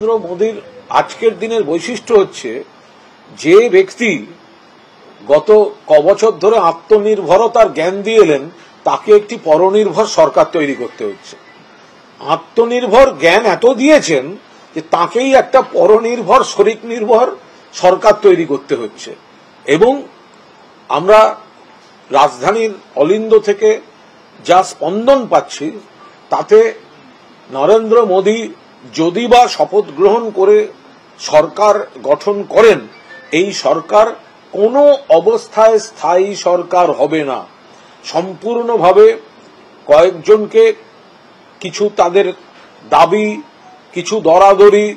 নরেন্দ্র মোদীর আজকের দিনের বৈশিষ্ট্য হচ্ছে যে ব্যক্তি গত কবছর ধরে আত্মনির্ভরতার জ্ঞান দিয়ে এলেন তাকে একটি পরনির্ভর সরকার তৈরি করতে হচ্ছে। আত্মনির্ভর জ্ঞান এত দিয়েছেন যে তাকেই একটা পরনির্ভর শরিক নির্ভর সরকার তৈরি করতে হচ্ছে। এবং আমরা রাজধানীর অলিন্দ থেকে যা স্পন্দন পাচ্ছি তাতে নরেন্দ্র মোদী যদি বা শপথ গ্রহণ করে সরকার গঠন করেন, এই সরকার কোনো অবস্থায় স্থায়ী সরকার হবে না। সম্পূর্ণভাবে কয়েকজনকে কিছু তাদের দাবি, কিছু দরাদরি,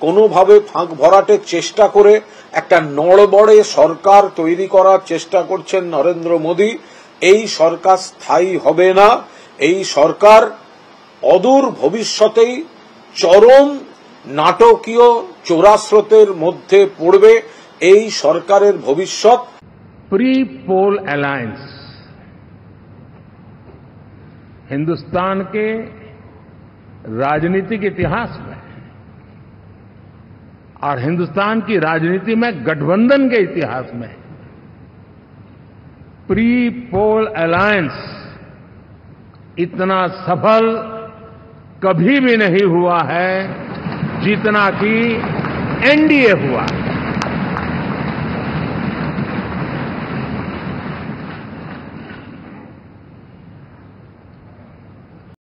কোনোভাবে ফাঁক ভরাটের চেষ্টা করে একটা নড়বড়ে সরকার তৈরি করার চেষ্টা করছেন নরেন্দ্র মোদী। এই সরকার স্থায়ী হবে না। এই সরকার অদূর ভবিষ্যতেই চরম নাটকীয় চোরাস্রোতের মধ্যে পড়বে। এই সরকারের ভবিষ্যৎ प्री पोल अलायंस हिंदुस्तान के राजनीतिक इतिहास में और हिंदुस्तान की राजनीति में गठबंधन के इतिहास में प्री पोल अलायंस इतना सफल कभी भी नहीं हुआ है जितना कि एनडीए हुआ है।